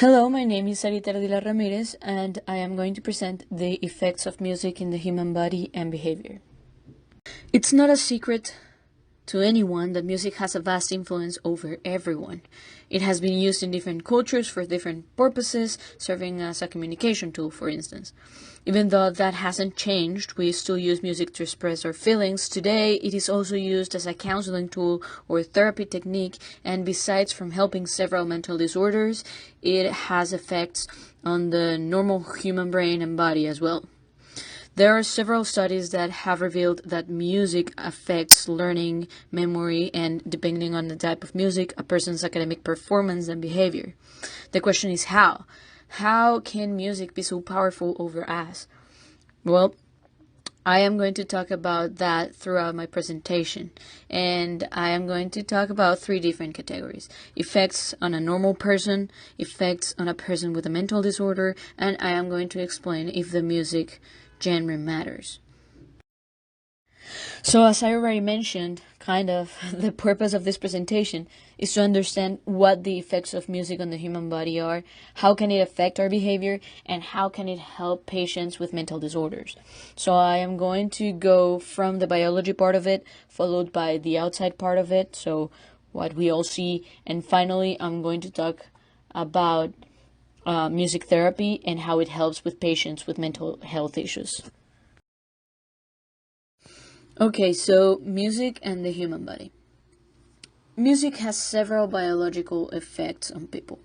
Hello, my name is Sarita Ardila Ramirez, and I am going to present the effects of music in the human body and behavior. It's not a secret to anyone that music has a vast influence over everyone. It has been used in different cultures for different purposes, serving as a communication tool, for instance. Even though that hasn't changed, we still use music to express our feelings. Today, it is also used as a counseling tool or therapy technique, and besides from helping several mental disorders, it has effects on the normal human brain and body as well. There are several studies that have revealed that music affects learning, memory, and, depending on the type of music, a person's academic performance and behavior. The question is how? How can music be so powerful over us? Well, I am going to talk about that throughout my presentation, and I am going to talk about three different categories: effects on a normal person, effects on a person with a mental disorder, and I am going to explain if the music genre matters. So, as I already mentioned, the purpose of this presentation is to understand what the effects of music on the human body are, how can it affect our behavior, and how can it help patients with mental disorders. So I am going to go from the biology part of it, followed by the outside part of it, so what we all see, and finally I'm going to talk about music therapy and how it helps with patients with mental health issues. Okay, so music and the human body. Music has several biological effects on people.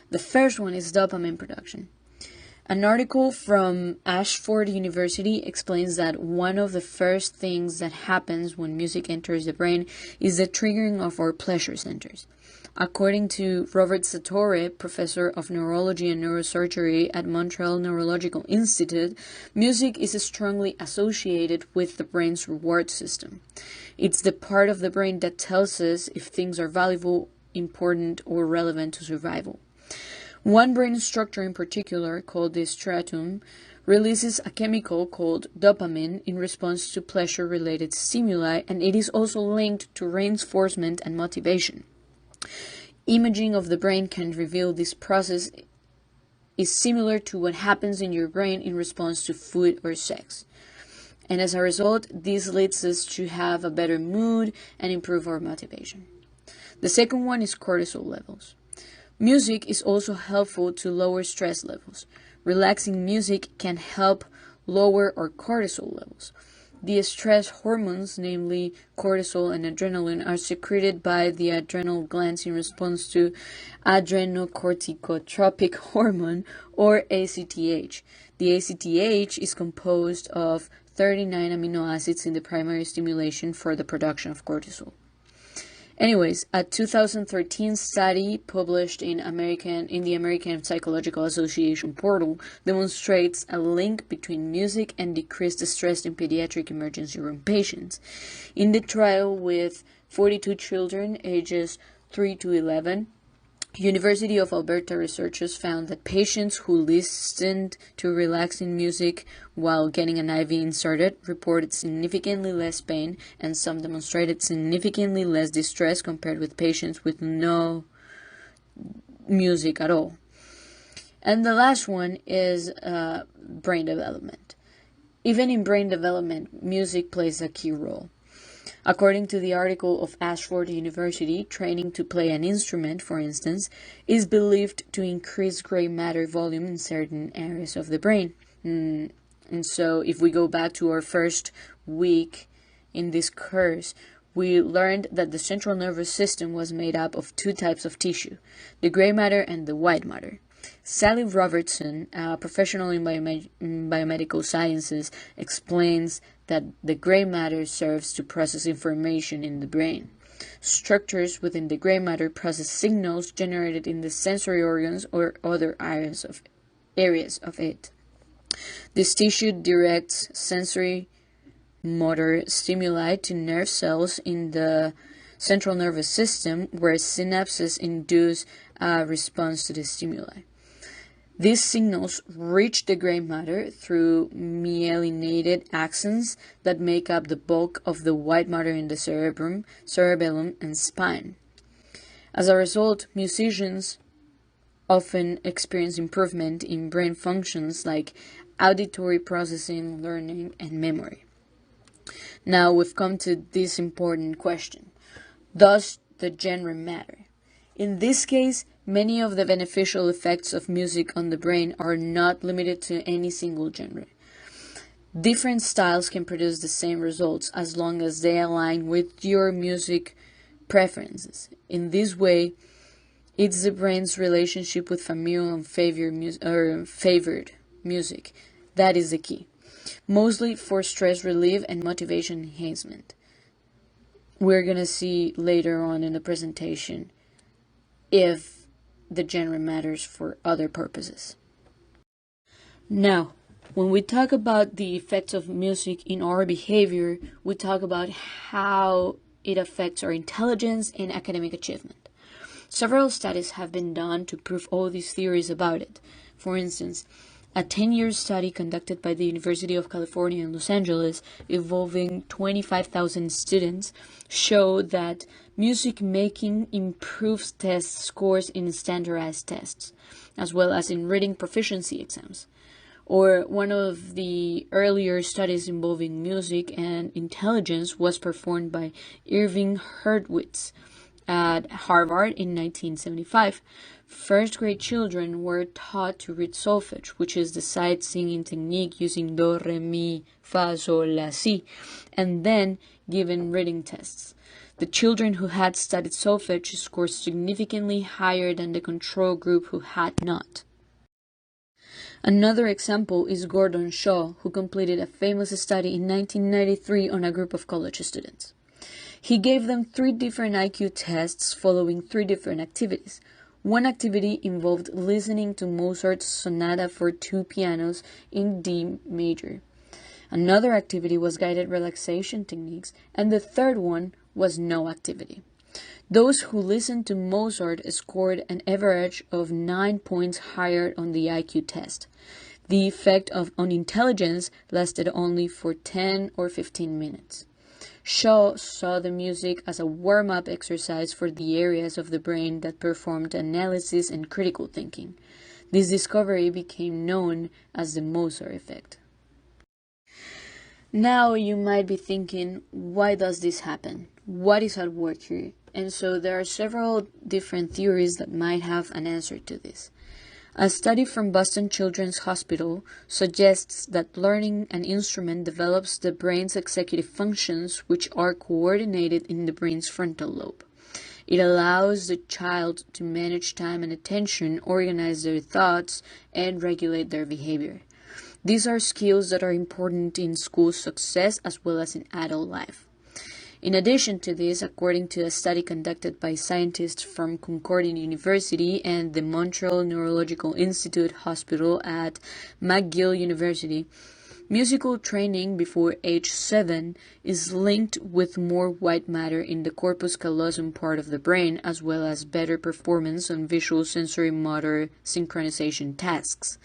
The first one is dopamine production. An article from Ashford University explains that one of the first things that happens when music enters the brain is the triggering of our pleasure centers. According to Robert Sattore, professor of neurology and neurosurgery at Montreal Neurological Institute, music is strongly associated with the brain's reward system. It's the part of the brain that tells us if things are valuable, important, or relevant to survival. One brain structure in particular, called the striatum, releases a chemical called dopamine in response to pleasure-related stimuli, and it is also linked to reinforcement and motivation. Imaging of the brain can reveal this process is similar to what happens in your brain in response to food or sex. And as a result, this leads us to have a better mood and improve our motivation. The second one is cortisol levels. Music is also helpful to lower stress levels. Relaxing music can help lower our cortisol levels. The stress hormones, namely cortisol and adrenaline, are secreted by the adrenal glands in response to adrenocorticotropic hormone, or ACTH. The ACTH is composed of 39 amino acids in the primary stimulation for the production of cortisol. Anyways, a 2013 study published in the American Psychological Association portal demonstrates a link between music and decreased stress in pediatric emergency room patients. In the trial with 42 children ages 3 to 11, University of Alberta researchers found that patients who listened to relaxing music while getting an IV inserted reported significantly less pain, and some demonstrated significantly less distress compared with patients with no music at all. And the last one is brain development. Even in brain development, music plays a key role. According to the article of Ashford University, training to play an instrument, for instance, is believed to increase gray matter volume in certain areas of the brain. And so if we go back to our first week in this course, we learned that the central nervous system was made up of two types of tissue, the gray matter and the white matter. Sally Robertson, a professional in biomedical sciences, explains that the gray matter serves to process information in the brain. Structures within the gray matter process signals generated in the sensory organs or other areas of it. This tissue directs sensory motor stimuli to nerve cells in the central nervous system, where synapses induce a response to the stimuli. These signals reach the gray matter through myelinated axons that make up the bulk of the white matter in the cerebellum, and spine. As a result, musicians often experience improvement in brain functions like auditory processing, learning, and memory. Now we've come to this important question. Does the genre matter? In this case, many of the beneficial effects of music on the brain are not limited to any single genre. Different styles can produce the same results as long as they align with your music preferences. In this way, it's the brain's relationship with familiar and favored music that is the key, mostly for stress relief and motivation enhancement. We're going to see later on in the presentation if the genre matters for other purposes. Now, when we talk about the effects of music in our behavior, we talk about how it affects our intelligence and academic achievement. Several studies have been done to prove all these theories about it. For instance, a 10-year study conducted by the University of California in Los Angeles involving 25,000 students showed that music making improves test scores in standardized tests, as well as in reading proficiency exams. Or one of the earlier studies involving music and intelligence was performed by Irving Hurwitz at Harvard in 1975. First grade children were taught to read solfege, which is the sight singing technique using do, re, mi, fa, sol, la, si, and then given reading tests. The children who had studied solfege scored significantly higher than the control group who had not. Another example is Gordon Shaw, who completed a famous study in 1993 on a group of college students. He gave them 3 different IQ tests following 3 different activities. One activity involved listening to Mozart's Sonata for 2 pianos in D major. Another activity was guided relaxation techniques, and the third one was no activity. Those who listened to Mozart scored an average of 9 points higher on the IQ test. The effect on intelligence lasted only for 10 or 15 minutes. Shaw saw the music as a warm-up exercise for the areas of the brain that performed analysis and critical thinking. This discovery became known as the Mozart effect. Now you might be thinking, why does this happen? What is at work here? And so there are several different theories that might have an answer to this. A study from Boston Children's Hospital suggests that learning an instrument develops the brain's executive functions, which are coordinated in the brain's frontal lobe. It allows the child to manage time and attention, organize their thoughts, and regulate their behavior. These are skills that are important in school success as well as in adult life. In addition to this, according to a study conducted by scientists from Concordia University and the Montreal Neurological Institute Hospital at McGill University, musical training before age 7 is linked with more white matter in the corpus callosum part of the brain, as well as better performance on visual sensory motor synchronization tasks.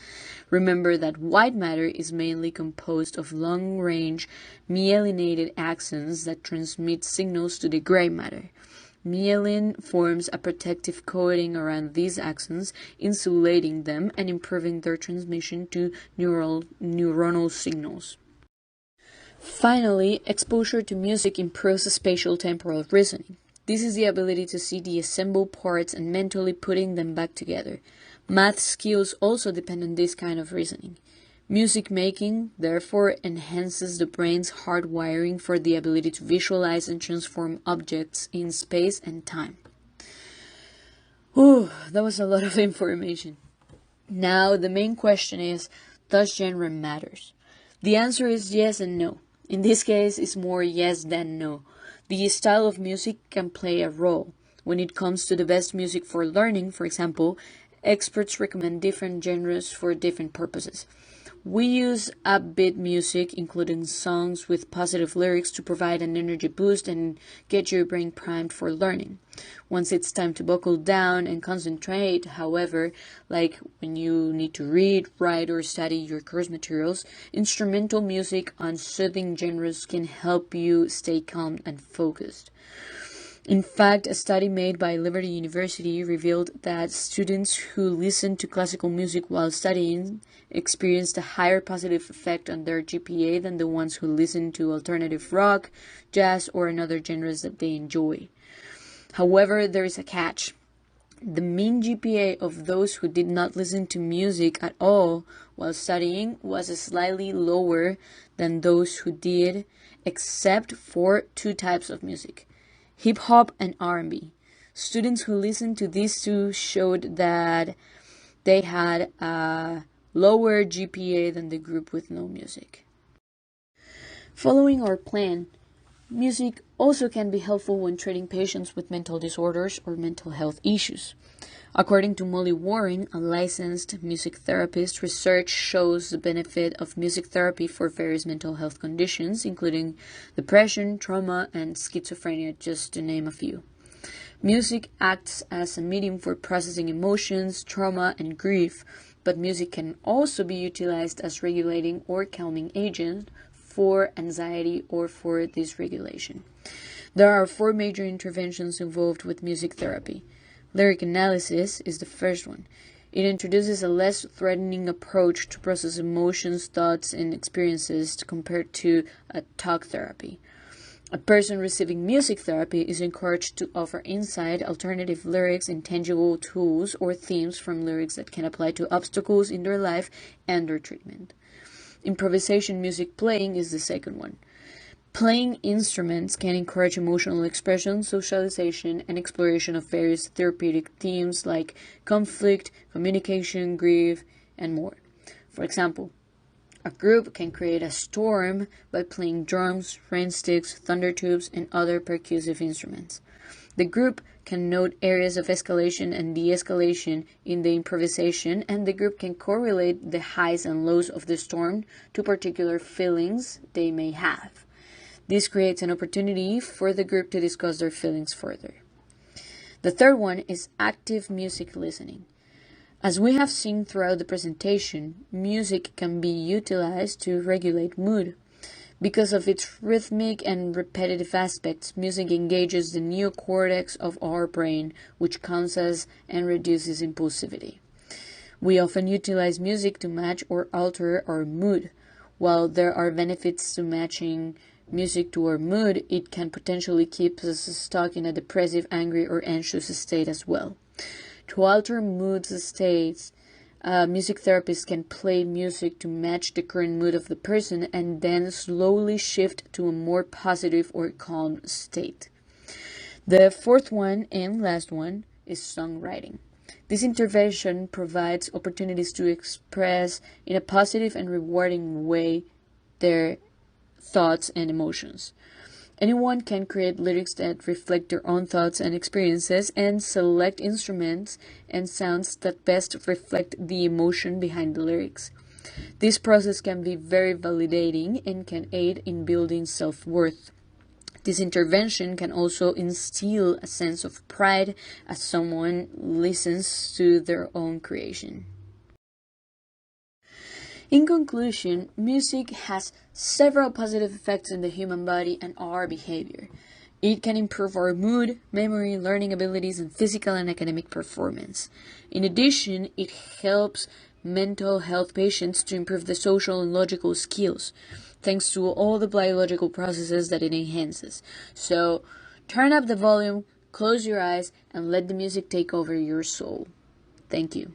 Remember that white matter is mainly composed of long-range myelinated axons that transmit signals to the gray matter. Myelin forms a protective coating around these axons, insulating them and improving their transmission to neuronal signals. Finally, exposure to music improves spatial temporal reasoning. This is the ability to see the assembled parts and mentally putting them back together. Math skills also depend on this kind of reasoning. Music making, therefore, enhances the brain's hardwiring for the ability to visualize and transform objects in space and time. That was a lot of information. Now, the main question is, does genre matters? The answer is yes and no. In this case, it's more yes than no. The style of music can play a role. When it comes to the best music for learning, for example, experts recommend different genres for different purposes. We use upbeat music, including songs with positive lyrics, to provide an energy boost and get your brain primed for learning. Once it's time to buckle down and concentrate, however, like when you need to read, write, or study your course materials, instrumental music on soothing genres can help you stay calm and focused. In fact, a study made by Liberty University revealed that students who listened to classical music while studying experienced a higher positive effect on their GPA than the ones who listened to alternative rock, jazz, or another genres that they enjoy. However, there is a catch. The mean GPA of those who did not listen to music at all while studying was slightly lower than those who did, except for two types of music: hip hop and R&B. Students who listened to these two showed that they had a lower GPA than the group with no music. Following our plan, music also can be helpful when treating patients with mental disorders or mental health issues. According to Molly Warren, a licensed music therapist, research shows the benefit of music therapy for various mental health conditions, including depression, trauma, and schizophrenia, just to name a few. Music acts as a medium for processing emotions, trauma, and grief, but music can also be utilized as regulating or calming agent for anxiety or for dysregulation. There are 4 major interventions involved with music therapy. Lyric analysis is the first one. It introduces a less threatening approach to process emotions, thoughts, and experiences compared to a talk therapy. A person receiving music therapy is encouraged to offer insight, alternative lyrics, and tangible tools or themes from lyrics that can apply to obstacles in their life and their treatment. Improvisation music playing is the second one. Playing instruments can encourage emotional expression, socialization, and exploration of various therapeutic themes like conflict, communication, grief, and more. For example, a group can create a storm by playing drums, rain sticks, thunder tubes, and other percussive instruments. The group can note areas of escalation and de-escalation in the improvisation, and the group can correlate the highs and lows of the storm to particular feelings they may have. This creates an opportunity for the group to discuss their feelings further. The third one is active music listening. As we have seen throughout the presentation, music can be utilized to regulate mood. Because of its rhythmic and repetitive aspects, music engages the neocortex of our brain, which calms and reduces impulsivity. We often utilize music to match or alter our mood. While there are benefits to matching music to our mood, it can potentially keep us stuck in a depressive, angry, or anxious state as well. To alter mood states, music therapists can play music to match the current mood of the person and then slowly shift to a more positive or calm state. The fourth one and last one is songwriting. This intervention provides opportunities to express in a positive and rewarding way their thoughts and emotions. Anyone can create lyrics that reflect their own thoughts and experiences and select instruments and sounds that best reflect the emotion behind the lyrics. This process can be very validating and can aid in building self-worth. This intervention can also instill a sense of pride as someone listens to their own creation. In conclusion, music has several positive effects on the human body and our behavior. It can improve our mood, memory, learning abilities, and physical and academic performance. In addition, it helps mental health patients to improve the social and logical skills, thanks to all the biological processes that it enhances. So, turn up the volume, close your eyes, and let the music take over your soul. Thank you.